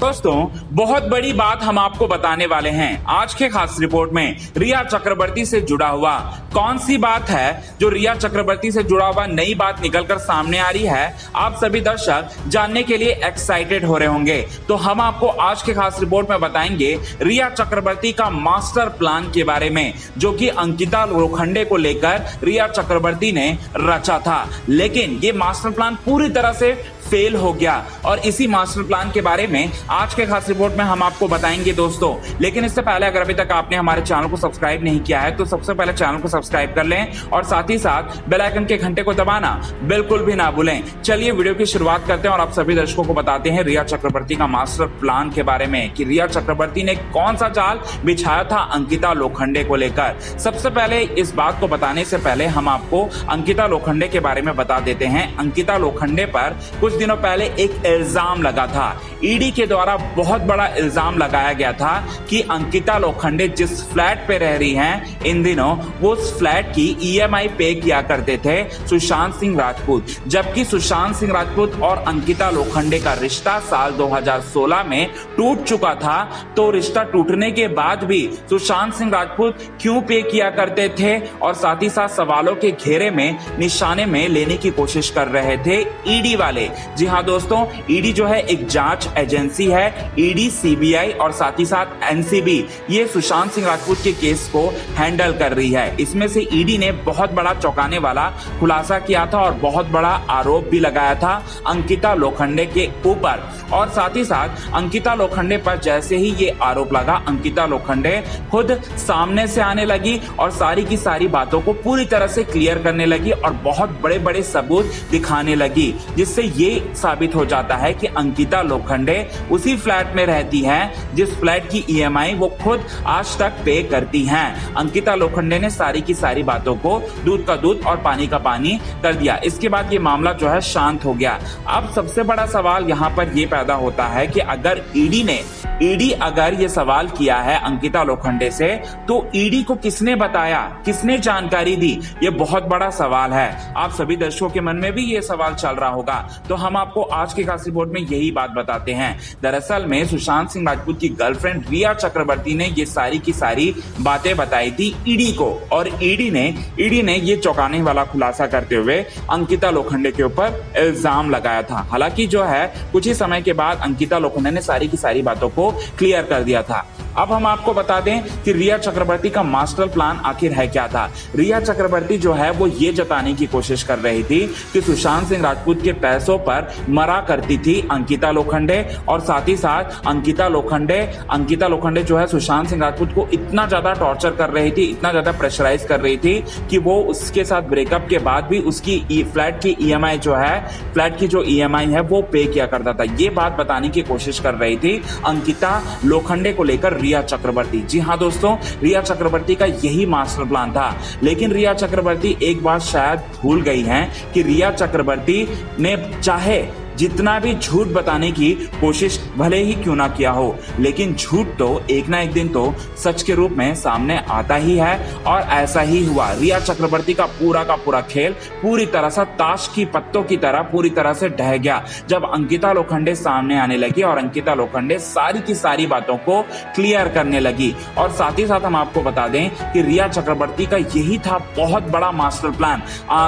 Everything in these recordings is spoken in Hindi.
दोस्तों, बहुत बड़ी बात हम आपको बताने वाले हैं आज के खास रिपोर्ट में। रिया चक्रवर्ती से जुड़ा हुआ कौन सी बात है जो रिया चक्रवर्ती से जुड़ा हुआ नई बात निकलकर सामने आ रही है, आप सभी दर्शक जानने के लिए एक्साइटेड हो रहे होंगे। तो हम आपको आज के खास रिपोर्ट में बताएंगे रिया चक्रवर्ती का मास्टर प्लान के बारे में, जो कि अंकिता लोखंडे को लेकर रिया चक्रवर्ती ने रचा था। लेकिन ये मास्टर प्लान पूरी तरह से फेल हो गया और इसी मास्टर प्लान के बारे में आज के खास रिपोर्ट में हम आपको बताएंगे दोस्तों। लेकिन इससे पहले अगर अभी तक आपने हमारे चैनल को सब्सक्राइब नहीं किया है तो सबसे पहले चैनल को सब्सक्राइब कर लें और साथ ही साथ बेल आइकन के घंटे को दबाना बिल्कुल भी ना भूलें। चलिए वीडियो की शुरुआत करते हैं और आप सभी दर्शकों को बताते हैं रिया चक्रवर्ती का मास्टर प्लान के बारे में कि रिया चक्रवर्ती ने कौन सा जाल बिछाया था अंकिता लोखंडे को लेकर। सबसे पहले इस बात को बताने से पहले हम आपको अंकिता लोखंडे के बारे में बता देते हैं। अंकिता लोखंडे पर कुछ दिनों पहले एक इल्जाम लगा था, ईडी के द्वारा बहुत बड़ा इल्जाम लगाया गया था कि अंकिता लोखंडे जिस फ्लैट पे रह रही हैं इन दिनों, वो उस फ्लैट की ईएमआई पे किया करते थे सुशांत सिंह राजपूत। जबकि सुशांत सिंह राजपूत और अंकिता लोखंडे का रिश्ता साल 2016 में टूट चुका था, तो रिश्ता टूटने के बाद भी सुशांत सिंह राजपूत क्यों पे किया करते थे और साथ ही साथ सवालों के घेरे में निशाने में लेने की कोशिश कर रहे थे ईडी वाले। जी हाँ दोस्तों, ईडी जो है एक जांच एजेंसी है। ईडी, सीबीआई और साथ ही साथ एनसीबी ये सुशांत सिंह राजपूत के केस को हैंडल कर रही है। इसमें से ईडी ने बहुत बड़ा चौंकाने वाला खुलासा किया था और बहुत बड़ा आरोप भी लगाया था अंकिता लोखंडे के ऊपर। और साथ ही साथ अंकिता लोखंडे पर जैसे ही ये आरोप लगा, अंकिता लोखंडे खुद सामने से आने लगी और सारी की सारी बातों को पूरी तरह से क्लियर करने लगी और बहुत बड़े बड़े सबूत दिखाने लगी, जिससे ये साबित हो जाता है कि अंकिता लोखंडे उसी फ्लैट में रहती हैं जिस फ्लैट की ईएमआई वो खुद आज तक पे करती हैं। अंकिता लोखंडे ने सारी की सारी बातों को दूध का दूध और पानी का पानी कर दिया। इसके बाद ये मामला जो है शांत हो गया। अब सबसे बड़ा सवाल यहाँ पर ये पैदा होता है कि अगर ईडी अगर ये सवाल किया है अंकिता लोखंडे से, तो ईडी को किसने बताया, किसने जानकारी दी, ये बहुत बड़ा सवाल है। आप सभी दर्शकों के मन में भी ये सवाल चल रहा होगा। तो हम आपको आज के खास रिपोर्ट में यही बात बताते हैं। दरअसल में सुशांत सिंह राजपूत की गर्लफ्रेंड रिया चक्रवर्ती ने ये सारी की सारी बातें बताई थी ईडी को, और ईडी ने ये चौंकाने वाला खुलासा करते हुए अंकिता लोखंडे के ऊपर इल्जाम लगाया था। हालांकि जो है कुछ ही समय के बाद अंकिता लोखंडे ने सारी की सारी बातों को क्लियर कर दिया था। अब हम आपको बता दें कि रिया चक्रवर्ती का मास्टर प्लान आखिर है क्या था। रिया चक्रवर्ती जो है वो ये जताने की कोशिश कर रही थी कि सुशांत सिंह राजपूत के पैसों पर मरा करती थी अंकिता लोखंडे, और साथ ही साथ अंकिता लोखंडे जो है सुशांत सिंह राजपूत को इतना ज्यादा टॉर्चर कर रही थी, इतना ज्यादा प्रेशराइज कर रही थी कि वो उसके साथ ब्रेकअप के बाद भी उसकी फ्लैट की ईएमआई जो ईएमआई है वो पे किया करता था। ये बात बताने की कोशिश कर रही थी अंकिता लोखंडे को लेकर रिया चक्रवर्ती। जी हाँ दोस्तों, रिया चक्रवर्ती का यही मास्टर प्लान था। लेकिन रिया चक्रवर्ती एक बात शायद भूल गई हैं कि रिया चक्रवर्ती ने चाहे जितना भी झूठ बताने की कोशिश भले ही क्यों ना किया हो, लेकिन झूठ तो एक ना एक दिन तो सच के रूप में सामने आता ही है। और ऐसा ही हुआ। रिया चक्रवर्ती का पूरा खेल पूरी तरह से ताश की पत्तों की तरह पूरी तरह से ढह गया जब अंकिता लोखंडे सामने आने लगी और अंकिता लोखंडे सारी की सारी बातों को क्लियर करने लगी। और साथ ही साथ हम आपको बता दें कि रिया चक्रवर्ती का यही था बहुत बड़ा मास्टर प्लान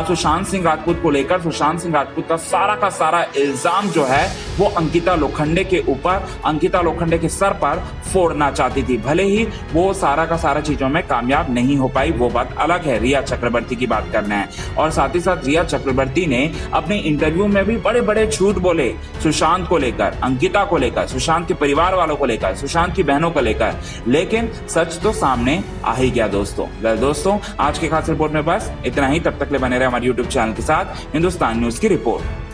सुशांत सिंह राजपूत को लेकर। सुशांत सिंह राजपूत का सारा इल्जाम जो है वो अंकिता लोखंडे के ऊपर, अंकिता लोखंडे के सर पर फोड़ना चाहती थी। भले ही वो सारा का सारा चीजों में कामयाब नहीं हो पाई, वो बात अलग है। रिया चक्रवर्ती की बात करना है। और साथ ही साथ रिया चक्रवर्ती ने अपने इंटरव्यू में भी बड़े बड़े झूठ बोले सुशांत को लेकर, अंकिता को लेकर, सुशांत के परिवार वालों को लेकर, सुशांत की बहनों को लेकर। लेकिन सच तो सामने आ ही गया दोस्तों। आज के खास रिपोर्ट में बस इतना ही। तब तक ले बने रहे हमारे यूट्यूब चैनल के साथ। हिंदुस्तान न्यूज की रिपोर्ट।